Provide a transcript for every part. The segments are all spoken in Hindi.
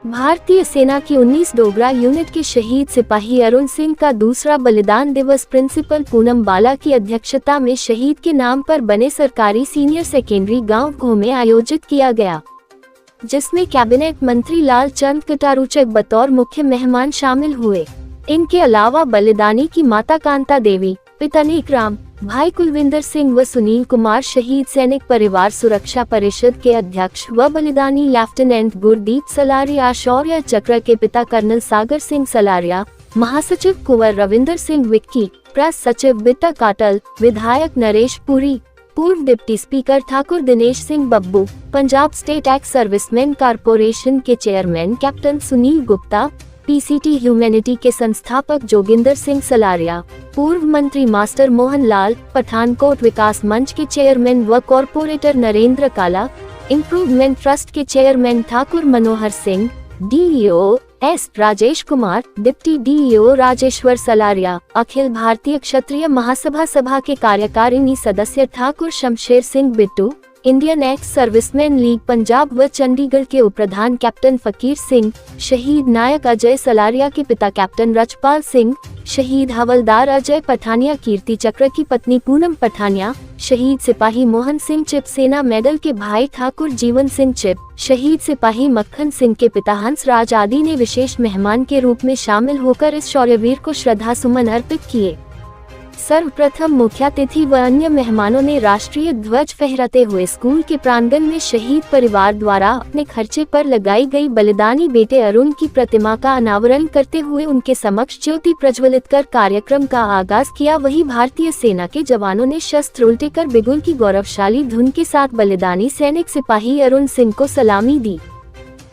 भारतीय सेना की 19 डोगरा यूनिट के शहीद सिपाही अरुण सिंह का दूसरा बलिदान दिवस प्रिंसिपल पूनम बाला की अध्यक्षता में शहीद के नाम पर बने सरकारी सीनियर सेकेंडरी गांव घो में आयोजित किया गया, जिसमें कैबिनेट मंत्री लाल चंद कटारूचक बतौर मुख्य मेहमान शामिल हुए। इनके अलावा बलिदानी की माता कांता देवी, पिता नेकराम, भाई कुलविंदर सिंह व सुनील कुमार, शहीद सैनिक परिवार सुरक्षा परिषद के अध्यक्ष व बलिदानी लेफ्टिनेंट गुरदीप सलारिया, शौर्य चक्र के पिता कर्नल सागर सिंह सलारिया, महासचिव कुंवर रविंदर सिंह विक्की, प्रेस सचिव बिट्टा काटल, विधायक नरेश पुरी, पूर्व deputy speaker Thakur Dinesh Singh Babbu, Punjab state ex serviceman corporation के chairman captain Sunil Gupta, PCT humanity के संस्थापक जोगिंदर सिंह सलारिया, पूर्व मंत्री मास्टर मोहन लाल, पठानकोट विकास मंच के चेयरमैन व corporator Narendra Kala, improvement trust के chairman Thakur Manohar Singh, DEO S Rajesh Kumar, deputy DEO Rajeshwar Salaria, Akhil भारतीय क्षत्रिय महासभा सभा के कार्यकारिणी सदस्य Thakur Shamsher Singh Bittu, Indian ex serviceman league Punjab व चंडीगढ़ के उपप्रधान कैप्टन फकीर सिंह, शहीद नायक अजय सलारिया के पिता कैप्टन रजपाल सिंह, शहीद हवलदार अजय पठानिया, कीर्ति चक्र की पत्नी पूनम पठानिया, शहीद सिपाही मोहन सिंह चिप, सेना मेडल के भाई ठाकुर जीवन सिंह चिप, शहीद सिपाही मक्खन सिंह के पिता हंस राज आदि ने विशेष मेहमान के रूप में शामिल होकर इस शौर्यवीर को श्रद्धा सुमन अर्पित किए। सर्वप्रथम मुख्यातिथि व अन्य मेहमानों ने राष्ट्रीय ध्वज फहराते हुए स्कूल के प्रांगण में शहीद परिवार द्वारा अपने खर्चे पर लगाई गई बलिदानी बेटे अरुण की प्रतिमा का अनावरण करते हुए उनके समक्ष ज्योति प्रज्वलित कर कार्यक्रम का आगाज किया। वहीं भारतीय सेना के जवानों ने शस्त्र उल्टे कर बिगुल की गौरवशाली धुन के साथ बलिदानी सैनिक सिपाही अरुण सिंह को सलामी दी।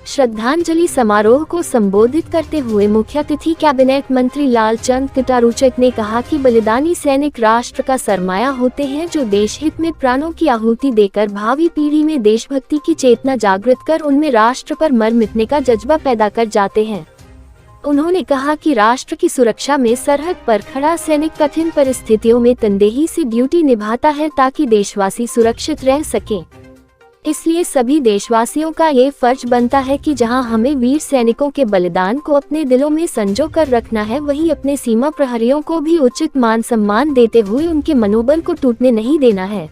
श्रद्धांजलि समारोह को संबोधित करते हुए मुख्यातिथि कैबिनेट मंत्री लाल चंद कटारूचक ने कहा कि बलिदानी सैनिक राष्ट्र का सरमाया होते हैं, जो देश हित में प्राणों की आहुति देकर भावी पीढ़ी में देशभक्ति की चेतना जागृत कर उनमें राष्ट्र पर मर मिटने का जज्बा पैदा कर जाते हैं। उन्होंने कहा कि राष्ट्र की सुरक्षा में सरहद पर खड़ा सैनिक कठिन परिस्थितियों में तनदेही से ड्यूटी निभाता है ताकि देशवासी सुरक्षित रह सकें। इसलिए सभी देशवासियों का ये फर्ज बनता है कि जहां हमें वीर सैनिकों के बलिदान को अपने दिलों में संजो कर रखना है, वहीं अपने सीमा प्रहरियों को भी उचित मान सम्मान देते हुए उनके मनोबल को टूटने नहीं देना है।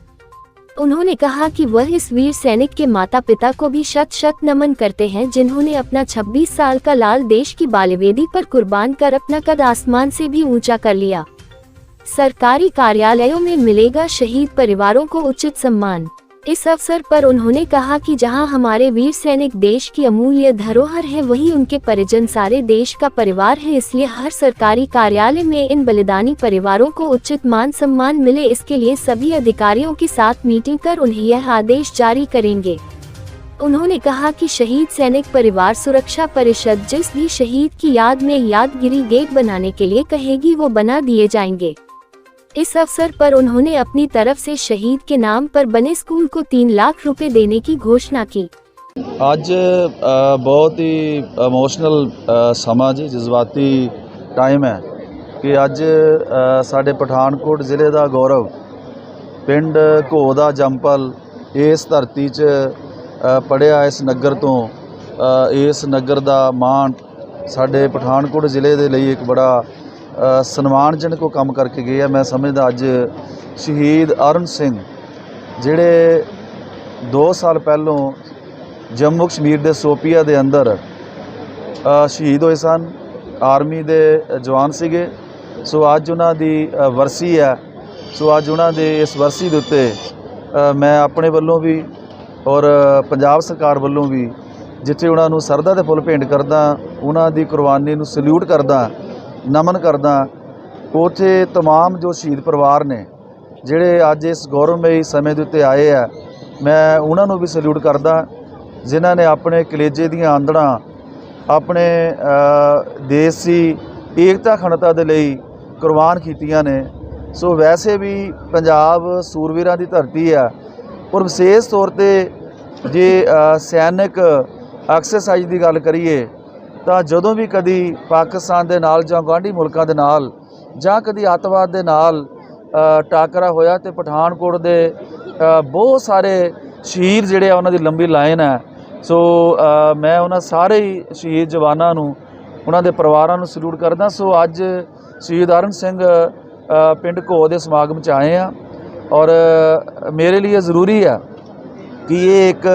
उन्होंने कहा कि वह इस वीर सैनिक के माता पिता को भी शत शत नमन करते हैं, जिन्होंने अपना 26 साल का लाल देश की बालेवेदी पर कुर्बान कर अपना कद आसमान से भी ऊंचा कर लिया। सरकारी कार्यालयों में मिलेगा शहीद परिवारों को उचित सम्मान। इस अवसर पर उन्होंने कहा कि जहां हमारे वीर सैनिक देश की अमूल्य धरोहर है, वहीं उनके परिजन सारे देश का परिवार है। इसलिए हर सरकारी कार्यालय में इन बलिदानी परिवारों को उचित मान सम्मान मिले, इसके लिए सभी अधिकारियों के साथ मीटिंग कर उन्हें यह आदेश जारी करेंगे। उन्होंने कहा कि शहीद सैनिक परिवार सुरक्षा परिषद जिस भी शहीद की याद में यादगिरी गेट बनाने के लिए कहेगी, वो बना दिए जाएंगे। इस अवसर पर उन्होंने अपनी तरफ से शहीद के नाम पर बने स्कूल को 3 लाख रुपए देने की घोषणा की। आज बहुत ही इमोशनल समा जी, जज्बाती टाइम है कि अज साडे पठानकोट जिले का गौरव पिंड घो दा जंपल इस धरती च पढ़िया, इस नगर तो इस नगर का मान साडे पठानकोट जिले के लिए एक बड़ा सन्मानजनक को काम करके गए है। मैं समझदा अज शहीद अरुण सिंह जिहड़े 2 साल पहलों जम्मू कश्मीर के सोपिया के अंदर शहीद होए सन, आर्मी के जवान सीगे। सो अज उन्हां दी वरसी है। सो अज उन्हां दे इस वरसी दे उत्ते मैं अपने वल्लों भी और पंजाब सरकार वल्लों भी जिथे उन्हां नूं सरदा दे फुल भेंट करदा, उन्हां दी कुर्बानी नूं सल्यूट करदा, नमन करदा। उथे तमाम जो शहीद परिवार ने जिहड़े अज इस गौरवमयी समय के उत्ते आए है, मैं उन्होंने भी सल्यूट करदा जिन्हां ने अपने कलेजे दीआं आंदड़ां अपने देश की एकता अखंडता दे लई कुर्बान कीतियां ने। सो वैसे भी पंजाब सूरवीरां दी धरती है और विशेष तौर पर जे सैनिक एक्सरसाइज की गल करिए तो जदों भी कभी पाकिस्तान के नाल जां गुआढ़ी मुल्कां दे नाल जां कभी अतवाद के नाल टाकरा होया तो पठानकोट के बहुत सारे शहीद जिहड़े उन्हां दी लंबी लाइन है। ਸੋ ਮੈਂ ਉਹਨਾਂ ਸਾਰੇ ਹੀ ਸ਼ਹੀਦ ਜਵਾਨਾਂ ਨੂੰ, ਉਹਨਾਂ ਦੇ ਪਰਿਵਾਰਾਂ ਨੂੰ ਸਲੂਟ ਕਰਦਾ। ਸੋ ਅੱਜ ਸ਼ਹੀਦ ਅਰਨ ਸਿੰਘ ਪਿੰਡ ਘੋ ਦੇ ਸਮਾਗਮ 'ਚ ਆਏ ਆ ਔਰ ਮੇਰੇ ਲਈ ਜ਼ਰੂਰੀ ਆ ਕਿ ਇਹ ਇੱਕ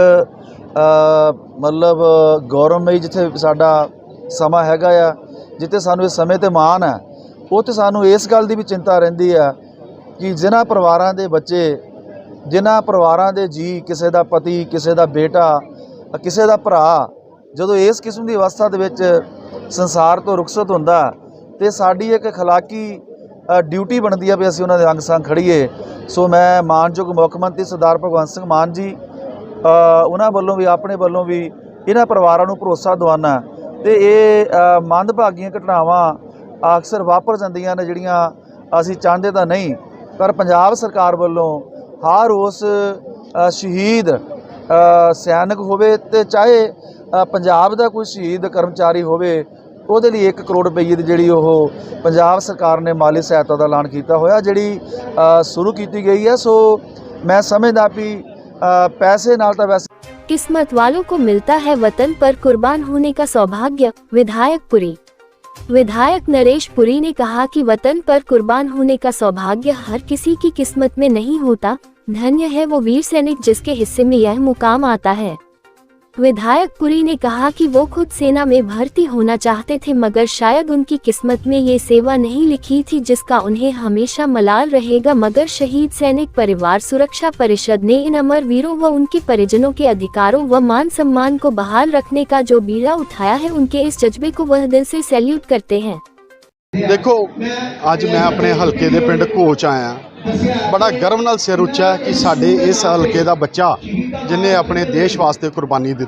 ਮਤਲਬ ਗੌਰਵਮਈ ਜਿੱਥੇ ਸਾਡਾ ਸਮਾਂ ਹੈਗਾ ਆ, ਜਿੱਥੇ ਸਾਨੂੰ ਇਸ ਸਮੇਂ 'ਤੇ ਮਾਣ ਹੈ, ਉੱਥੇ ਸਾਨੂੰ ਇਸ ਗੱਲ ਦੀ ਵੀ ਚਿੰਤਾ ਰਹਿੰਦੀ ਆ ਕਿ ਜਿਨ੍ਹਾਂ ਪਰਿਵਾਰਾਂ ਦੇ ਬੱਚੇ, ਜਿਨ੍ਹਾਂ ਪਰਿਵਾਰਾਂ ਦੇ ਜੀ, ਕਿਸੇ ਦਾ ਪਤੀ, ਕਿਸੇ ਦਾ ਬੇਟਾ, ਕਿਸੇ ਦਾ ਭਰਾ ਜਦੋਂ ਇਸ ਕਿਸਮ ਦੀ ਅਵਸਥਾ ਦੇ ਵਿੱਚ ਸੰਸਾਰ ਤੋਂ ਰੁਖਸਤ ਹੁੰਦਾ ਤੇ ਸਾਡੀ ਇੱਕ ਅਖਲਾਕੀ ਡਿਊਟੀ ਬਣਦੀ ਆ ਵੀ ਅਸੀਂ ਉਹਨਾਂ ਦੇ ਅੰਗ ਸੰਗ ਖੜੀਏ। ਸੋ ਮੈਂ ਮਾਨਯੋਗ ਮੁੱਖ ਮੰਤਰੀ ਸਰਦਾਰ ਭਗਵੰਤ ਸਿੰਘ ਮਾਨ ਜੀ ਉਹਨਾਂ ਵੱਲੋਂ ਵੀ, ਆਪਣੇ ਵੱਲੋਂ ਵੀ ਇਹਨਾਂ ਪਰਿਵਾਰਾਂ ਨੂੰ ਭਰੋਸਾ ਦਿਵਾਉਣਾ ਤੇ ਇਹ ਮੰਦਭਾਗੀਆਂ ਘਟਨਾਵਾਂ ਅਕਸਰ ਵਾਪਰ ਜਾਂਦੀਆਂ ਨੇ ਜਿਹੜੀਆਂ ਅਸੀਂ ਚਾਹੁੰਦੇ ਤਾਂ ਨਹੀਂ, ਪਰ ਪੰਜਾਬ ਸਰਕਾਰ ਵੱਲੋਂ ਹਰ ਉਸ ਸ਼ਹੀਦ ਸੈਨਿਕ ਹੋਵੇ ਤੇ ਚਾਹੇ ਪੰਜਾਬ ਦਾ ਕੋਈ ਸ਼ਹੀਦ ਕਰਮਚਾਰੀ ਹੋਵੇ, ਉਹਦੇ ਲਈ 1 ਕਰੋੜ ਰੁਪਈਏ ਦੀ ਜਿਹੜੀ ਉਹ ਪੰਜਾਬ ਸਰਕਾਰ ਨੇ ਮਾਲੀ ਸਹਾਇਤਾ ਦਾ ਐਲਾਨ ਕੀਤਾ ਹੋਇਆ, ਜਿਹੜੀ ਸ਼ੁਰੂ ਕੀਤੀ गई है। सो मैं समझदा भी पैसे नाल तां वैसे किस्मत वालों को मिलता है वतन पर कुर्बान होने का सौभाग्य। विधायक पुरी। विधायक नरेश पुरी ने कहा कि वतन पर कुर्बान होने का सौभाग्य हर किसी की किस्मत में नहीं होता। धन्य है वो वीर सैनिक जिसके हिस्से में यह मुकाम आता है। विधायक पुरी ने कहा कि वो खुद सेना में भर्ती होना चाहते थे, मगर शायद उनकी किस्मत में ये सेवा नहीं लिखी थी जिसका उन्हें हमेशा मलाल रहेगा। मगर शहीद सैनिक परिवार सुरक्षा परिषद ने इन अमर वीरों व उनके परिजनों के अधिकारों व मान सम्मान को बहाल रखने का जो बीड़ा उठाया है, उनके इस जज्बे को वह दिल से सैल्यूट करते हैं। देखो, ਅੱਜ मैं अपने हल्के ਦੇ ਪਿੰਡ ਘੋ 'ਚ ਆਇਆ। बड़ा गर्व नाल सिर ਉੱਚਾ कि साडे इस हल्के ਦਾ ਬੱਚਾ जिन्हें अपने देश वास्ते कुर्बानी दी।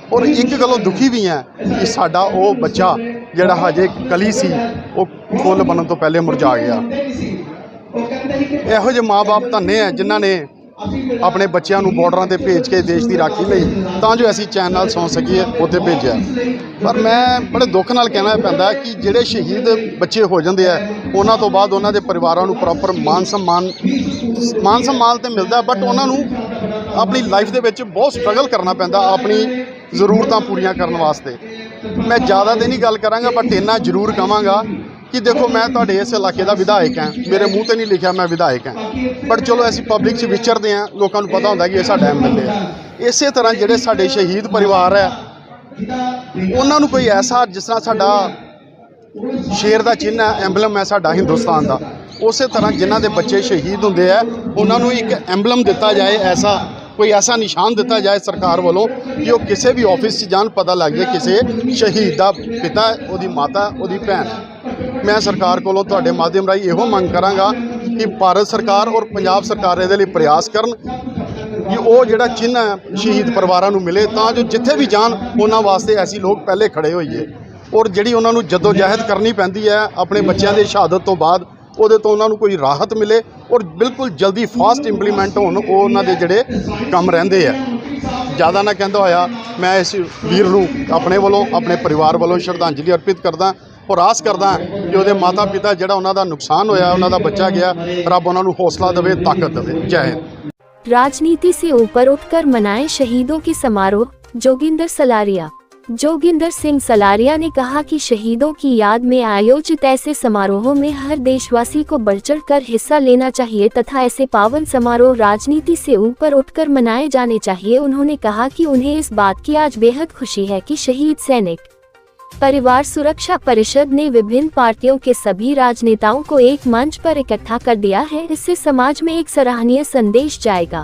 और एक गलों दुखी भी है कि साडा वो बच्चा जिहड़ा हजे कली सी वो फुੱਲ बनन तो पहले मुरझा गया। ਇਹੋ ਜਿਹੇ माँ बाप धन्य है जिन्हां ने अपने बच्चों को बॉर्डर से भेज के देश की राखी लई तां जो असीं चैन नाल सौ सकीए उत्थे भेजिया। पर मैं बड़े दुख नाल कहना पैंदा कि जिहड़े शहीद बच्चे हो जाते हैं उन्हां तो बाद उन्हां दे परिवारां नूं प्रॉपर मान सम्मान तो मिलता, बट उन्हां नूं अपनी लाइफ दे विच बहुत स्ट्रगल करना पैंदा अपनी जरूरतां पूरीआं करन वास्ते। मैं ज़्यादा तो नहीं गल करांगा, बट इन्ना जरूर कहांगा कि देखो मैं तुहाडे इस इलाके का विधायक हाँ, मेरे मूँह ते नहीं लिखा मैं विधायक हाँ, बट चलो असीं पब्लिक च विचरते हैं, लोगों को पता होंदा कि ये साडा MLA है। इस तरह जिहड़े साडे शहीद परिवार है उन्हां नूं कोई ऐसा जिस तरह साडा शेर का चिन्ह है, एंबलम है साडा हिंदुस्तान का, उस तरह जिन्हां दे बच्चे शहीद होंदे है उन्हां नूं एक एंबलम दिता जाए, ऐसा कोई ऐसा निशान दिता जाए सरकार वालों कि वो किसी भी ऑफिस से जान पता लग जाए किसी शहीद का पिता है, वो माता, वो भैन है। मैं सरकार कोलों तुहाडे माध्यम राही इहो मंग करांगा कि भारत सरकार और पंजाब सरकार इहदे लई प्रयास करन कि वो जिहड़ा चिन्ह है शहीद परिवारां नूं मिले, तां जो जिथे भी जान उन्हां वास्ते ऐसी लोग पहले खड़े होइए। और जिहड़ी उन्हां नूं जदोजहद करनी पैंदी है अपने बच्चों की शहादत तो बाद, ਉਹਦੇ ਤੋਂ ਉਹਨਾਂ ਨੂੰ ਕੋਈ ਰਾਹਤ ਮਿਲੇ ਔਰ ਬਿਲਕੁਲ ਜਲਦੀ ਫਾਸਟ ਇੰਪਲੀਮੈਂਟ ਹੋਣ ਉਹ ਉਹਨਾਂ ਦੇ ਜਿਹੜੇ ਕੰਮ ਰਹਿੰਦੇ ਆ। ਜ਼ਿਆਦਾ ਨਾ ਕਹਿੰਦਾ ਹੋਇਆ ਮੈਂ ਇਸ ਵੀਰ ਨੂੰ ਆਪਣੇ ਵੱਲੋਂ ਆਪਣੇ ਪਰਿਵਾਰ ਵੱਲੋਂ ਸ਼ਰਧਾਂਜਲੀ ਅਰਪਿਤ ਕਰਦਾ ਔਰ ਆਸ ਕਰਦਾ ਕਿ ਉਹਦੇ ਮਾਤਾ ਪਿਤਾ ਜਿਹੜਾ ਉਹਨਾਂ ਦਾ ਨੁਕਸਾਨ ਹੋਇਆ, ਉਹਨਾਂ ਦਾ ਬੱਚਾ ਗਿਆ, ਰੱਬ ਉਹਨਾਂ ਨੂੰ ਹੌਸਲਾ ਦੇਵੇ, ਤਾਕਤ ਦੇਵੇ। जय हिंद। राजनीति से ऊपर उठकर मनाएं शहीदों की समारोह। जोगिंदर सलारिया। जोगिंदर सिंह सलारिया ने कहा कि शहीदों की याद में आयोजित ऐसे समारोहों में हर देशवासी को बढ़-चढ़ कर हिस्सा लेना चाहिए तथा ऐसे पावन समारोह राजनीति से ऊपर उठकर मनाए जाने चाहिए। उन्होंने कहा कि उन्हें इस बात की आज बेहद खुशी है कि शहीद सैनिक परिवार सुरक्षा परिषद ने विभिन्न पार्टियों के सभी राजनेताओं को एक मंच पर इकट्ठा कर दिया है। इससे समाज में एक सराहनीय संदेश जाएगा।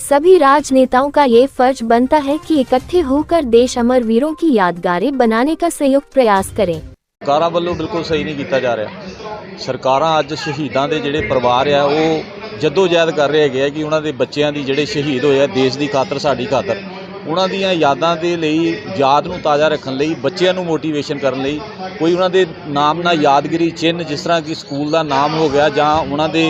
सभी राजनेताओं का ये फर्ज बनता है कि इकट्ठे होकर देश अमर वीरों की यादगारें बनाने का संयुक्त प्रयास करें। सरकारां ਵੱਲੋਂ ਬਿਲਕੁਲ ਸਹੀ ਨਹੀਂ ਕੀਤਾ ਜਾ ਰਿਹਾ। ਸਰਕਾਰਾਂ ਅੱਜ ਸ਼ਹੀਦਾਂ ਦੇ ਜਿਹੜੇ ਪਰਿਵਾਰ ਆ ਉਹ ਜਦੋਜਹਿਦ ਕਰ ਰਹੇ ਹੈਗੇ ਆ ਕਿ ਉਹਨਾਂ ਦੇ ਬੱਚਿਆਂ ਦੀ ਜਿਹੜੇ ਸ਼ਹੀਦ ਹੋਏ ਆ ਦੇਸ਼ ਦੀ ਖਾਤਰ ਸਾਡੀ ਖਾਤਰ ਉਹਨਾਂ ਦੀਆਂ ਯਾਦਾਂ ਦੇ ਲਈ ਯਾਦ ਨੂੰ ਤਾਜ਼ਾ ਰੱਖਣ ਲਈ ਬੱਚਿਆਂ ਨੂੰ ਮੋਟੀਵੇਸ਼ਨ ਕਰਨ ਲਈ ਕੋਈ ਉਹਨਾਂ ਦੇ ਨਾਮ ਨਾਲ ਯਾਦਗਿਰੀ ਚਿੰਨ੍ਹ ਜਿਸ ਤਰ੍ਹਾਂ ਕਿ ਸਕੂਲ ਦਾ ਨਾਮ ਹੋ ਗਿਆ ਜਾਂ ਉਹਨਾਂ ਦੇ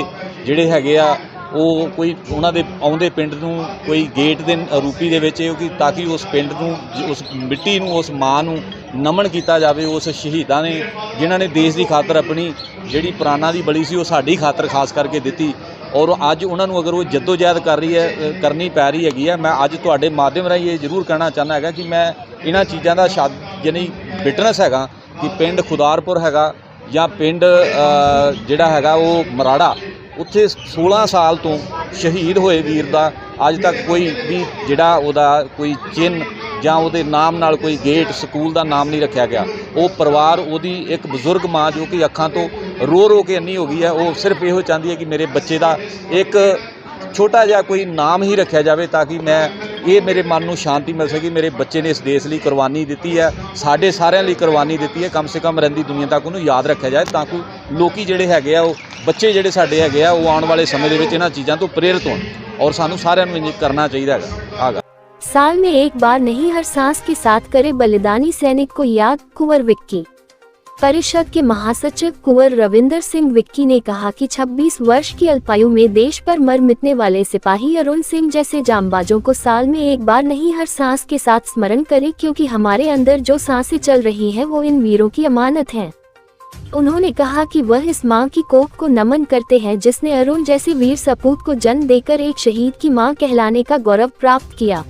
ਜਿਹੜੇ ਹੈਗੇ ਆ ਉਹ ਕੋਈ ਉਹਨਾਂ ਦੇ ਆਉਂਦੇ ਪਿੰਡ ਨੂੰ ਕੋਈ ਗੇਟ ਦੇ ਰੂਪੀ ਦੇ ਵਿੱਚ ਕਿ ਤਾਂ ਕਿ ਉਸ ਪਿੰਡ ਨੂੰ ਉਸ ਮਿੱਟੀ ਨੂੰ ਉਸ ਮਾਂ ਨੂੰ ਨਮਨ ਕੀਤਾ ਜਾਵੇ ਉਸ ਸ਼ਹੀਦਾਂ ਨੇ ਜਿਨ੍ਹਾਂ ਨੇ ਦੇਸ਼ ਦੀ ਖਾਤਰ ਆਪਣੀ ਜਿਹੜੀ ਪ੍ਰਾਣਾਂ ਦੀ ਬਲੀ ਸੀ ਉਹ ਸਾਡੀ ਖਾਤਰ ਖਾਸ ਕਰਕੇ ਦਿੱਤੀ ਔਰ ਅੱਜ ਉਹਨਾਂ ਨੂੰ ਅਗਰ ਉਹ ਜੱਦੋਜਹਿਦ ਕਰਨੀ ਪੈ ਰਹੀ ਹੈਗੀ ਹੈ, ਮੈਂ ਅੱਜ ਤੁਹਾਡੇ ਮਾਧਿਅਮ ਰਾਹੀਂ ਇਹ ਜ਼ਰੂਰ ਕਹਿਣਾ ਚਾਹੁੰਦਾ ਹੈਗਾ ਕਿ ਮੈਂ ਇਹਨਾਂ ਚੀਜ਼ਾਂ ਦਾ ਯਾਨੀ ਵਿਟਨੈਸ ਹੈਗਾ ਕਿ ਪਿੰਡ ਖੁਦਾਰਪੁਰ ਹੈਗਾ ਜਾਂ ਪਿੰਡ ਜਿਹੜਾ ਹੈਗਾ ਉਹ ਮਰਾੜਾ, ਉੱਥੇ 16 ਸਾਲ ਤੋਂ ਸ਼ਹੀਦ ਹੋਏ ਵੀਰ ਦਾ ਅੱਜ ਤੱਕ ਕੋਈ ਵੀ ਜਿਹੜਾ ਉਹਦਾ ਕੋਈ ਚਿੰਨ੍ਹ ਜਾਂ ਉਹਦੇ ਨਾਮ ਨਾਲ ਕੋਈ ਗੇਟ ਸਕੂਲ ਦਾ ਨਾਮ ਨਹੀਂ ਰੱਖਿਆ ਗਿਆ। ਉਹ ਪਰਿਵਾਰ, ਉਹਦੀ ਇੱਕ ਬਜ਼ੁਰਗ ਮਾਂ ਜੋ ਕਿ ਅੱਖਾਂ ਤੋਂ ਰੋ ਕੇ ਅੰਨੀ ਹੋ ਗਈ ਹੈ, ਉਹ ਸਿਰਫ ਇਹੋ ਚਾਹੁੰਦੀ ਹੈ ਕਿ ਮੇਰੇ ਬੱਚੇ ਦਾ ਇੱਕ ਛੋਟਾ ਜਿਹਾ ਕੋਈ ਨਾਮ ਹੀ ਰੱਖਿਆ ਜਾਵੇ ਤਾਂ ਕਿ ਮੇਰੇ ਮਨ ਨੂੰ ਸ਼ਾਂਤੀ ਮਿਲ ਸਕੇ। ਮੇਰੇ ਬੱਚੇ ਨੇ ਇਸ ਦੇਸ਼ ਲਈ ਕੁਰਬਾਨੀ ਦਿੱਤੀ ਹੈ, ਸਾਡੇ ਸਾਰਿਆਂ ਲਈ ਕੁਰਬਾਨੀ ਦਿੱਤੀ ਹੈ, ਕਮ ਸੇ ਕਮ ਰਹਿੰਦੀ ਦੁਨੀਆ ਤੱਕ ਉਹਨੂੰ ਯਾਦ ਰੱਖਿਆ ਜਾਏ ਤਾਂ ਕਿ ਲੋਕੀ ਜਿਹੜੇ ਹੈਗੇ ਆ, ਉਹ ਬੱਚੇ ਜਿਹੜੇ ਸਾਡੇ ਹੈਗੇ ਆ, ਉਹ ਆਉਣ ਵਾਲੇ ਸਮੇਂ ਦੇ ਵਿੱਚ ਇਹਨਾਂ ਚੀਜ਼ਾਂ ਤੋਂ ਪ੍ਰੇਰਿਤ ਹੋਣ ਔਰ ਸਾਨੂੰ सारे ਨੂੰ इंज करना चाहिए आगा। साल में एक बार नहीं, हर सांस के साथ करे बलिदानी सैनिक को याद। कुंवर विक्की। परिषद के महासचिव कुंवर रविंदर सिंह विक्की ने कहा कि 26 वर्ष की अल्पायु में देश पर मर मिटने वाले सिपाही अरुण सिंह जैसे जांबाजों को साल में एक बार नहीं, हर सांस के साथ स्मरण करें, क्योंकि हमारे अंदर जो सांसें चल रही है वो इन वीरों की अमानत है। उन्होंने कहा कि वह इस मां की कोख को नमन करते हैं जिसने अरुण जैसे वीर सपूत को जन्म देकर एक शहीद की मां कहलाने का गौरव प्राप्त किया।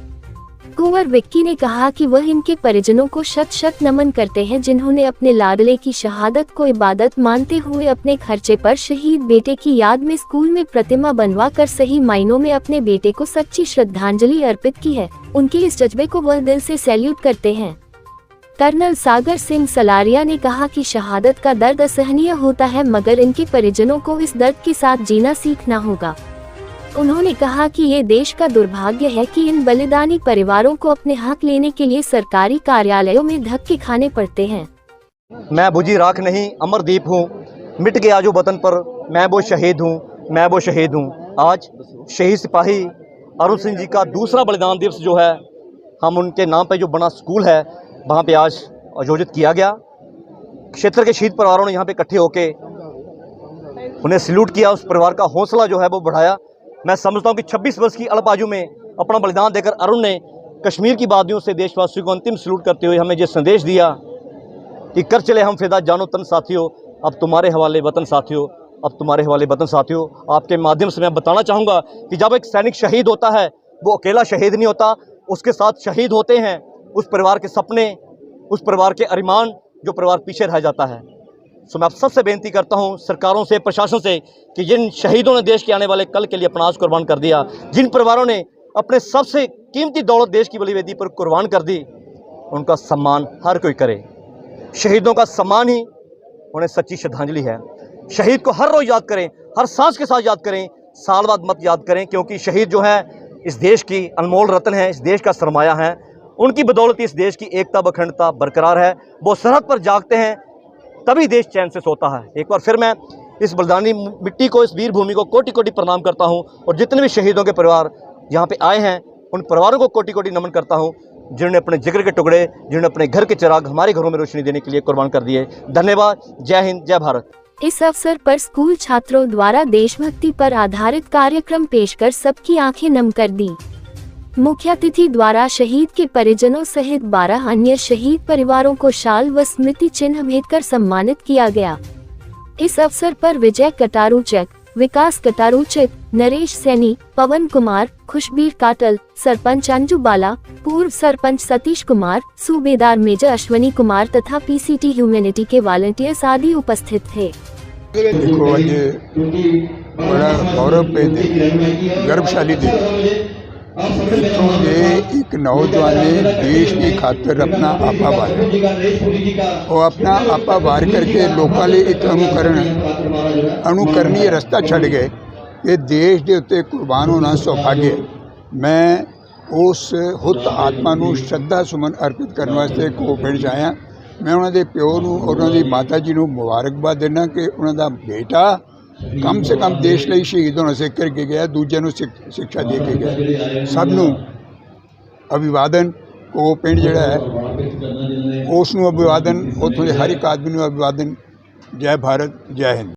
कुंवर विक्की ने कहा कि वह इनके परिजनों को शत शत नमन करते हैं जिन्होंने अपने लाडले की शहादत को इबादत मानते हुए अपने खर्चे पर शहीद बेटे की याद में स्कूल में प्रतिमा बनवा कर सही मायनों में अपने बेटे को सच्ची श्रद्धांजलि अर्पित की है। उनके इस जज्बे को वह दिल से सैल्यूट करते हैं। कर्नल सागर सिंह सलारिया ने कहा कि शहादत का दर्द असहनीय होता है, मगर इनके परिजनों को इस दर्द के साथ जीना सीखना होगा। उन्होंने कहा कि ये देश का दुर्भाग्य है कि इन बलिदानी परिवारों को अपने हक लेने के लिए सरकारी कार्यालयों में धक्के खाने पड़ते हैं। मैं बुझी राख नहीं, अमरदीप हूँ, मिट गया जो वतन पर, मैं वो शहीद हूँ, मैं वो शहीद हूँ। आज शहीद सिपाही अरुण सिंह जी का दूसरा बलिदान दिवस जो है, हम उनके नाम पर जो बना स्कूल है वहाँ पे आज आयोजित किया गया। क्षेत्र के शहीद परिवारों ने यहाँ पे इकट्ठे होके उन्हें सैल्यूट किया, उस परिवार का हौसला जो है वो बढ़ाया। मैं समझता हूँ कि 26 वर्ष की अल्पायु में अपना बलिदान देकर अरुण ने कश्मीर की वादियों से देशवासियों को अंतिम सैल्यूट करते हुए हमें ये संदेश दिया कि कर चले हम फिदा जानो तन साथियों, अब तुम्हारे हवाले वतन साथियों, अब तुम्हारे हवाले वतन साथियों। आपके माध्यम से मैं बताना चाहूँगा कि जब एक सैनिक शहीद होता है, वो अकेला शहीद नहीं होता, उसके साथ शहीद होते हैं उस परिवार के सपने, उस परिवार के अरमान, जो परिवार पीछे रह जाता है। सो मैं आप सबसे बेनती करता हूं, सरकारों से, प्रशासन से, कि जिन शहीदों ने देश के आने वाले कल के लिए अपना आज कुर्बान कर दिया, जिन परिवारों ने अपने सबसे कीमती दौलत देश की बलिवेदी पर कुर्बान कर दी, उनका सम्मान हर कोई करे। शहीदों का सम्मान ही उन्हें सच्ची श्रद्धांजलि है। शहीद को हर रोज़ याद करें, हर सांस के साथ याद करें, साल बाद मत याद करें, क्योंकि शहीद जो है इस देश की अनमोल रत्न है, इस देश का सरमाया है। उनकी बदौलत इस देश की एकता व अखंडता बरकरार है। वो सरहद पर जागते हैं तभी देश चैन से सोता है। एक बार फिर मैं इस बलिदानी मिट्टी को, इस वीर भूमि को कोटि कोटि प्रणाम करता हूं, और जितने भी शहीदों के परिवार यहाँ पे आए हैं उन परिवारों को कोटि कोटि नमन करता हूं, जिन्होंने अपने जिगर के टुकड़े, जिन्होंने अपने घर के चिराग हमारे घरों में रोशनी देने के लिए कुर्बान कर दिए। धन्यवाद। जय हिंद, जय भारत। इस अवसर पर स्कूल छात्रों द्वारा देशभक्ति पर आधारित कार्यक्रम पेश कर सबकी आंखें नम कर दी। मुख्य अतिथि द्वारा शहीद के परिजनों सहित 12 अन्य शहीद परिवारों को शाल व स्मृति चिन्ह भेंट कर सम्मानित किया गया। इस अवसर पर विजय कटारूचक, विकास कटारूचक, नरेश सैनी, पवन कुमार, खुशबीर काटल, सरपंच अंजू बाला, पूर्व सरपंच सतीश कुमार, सूबेदार मेजर अश्वनी कुमार तथा पीसीटी ह्यूमैनिटी के वॉलंटियर्स आदि उपस्थित थे। देखो आज बड़ा गौरव पे गर्वशाली दिन इतों के एक नौजवान ने देश की खातर अपना आपा वारिया और अपना आपा वार करके लोगों लिए एक अनुकरणीय रास्ता छड़ गए कि देश के उत्ते कुर्बान होना सौभाग्य। मैं उस हुत आत्मा को श्रद्धा सुमन अर्पित करने वास्ते को पिंड आया। मैं उन्होंने प्यो उन्होंने माता जी को मुबारकबाद देना कि उन्होंने बेटा कम से कम देश लिए शहीद होने से करके गया, दूजे शिक्षा दे के गया। सबनों अभिवादन को पिंड जड़ा है उसनों अभिवादन, उतों हर एक आदमी को अभिवादन। जय भारत, जय हिंद।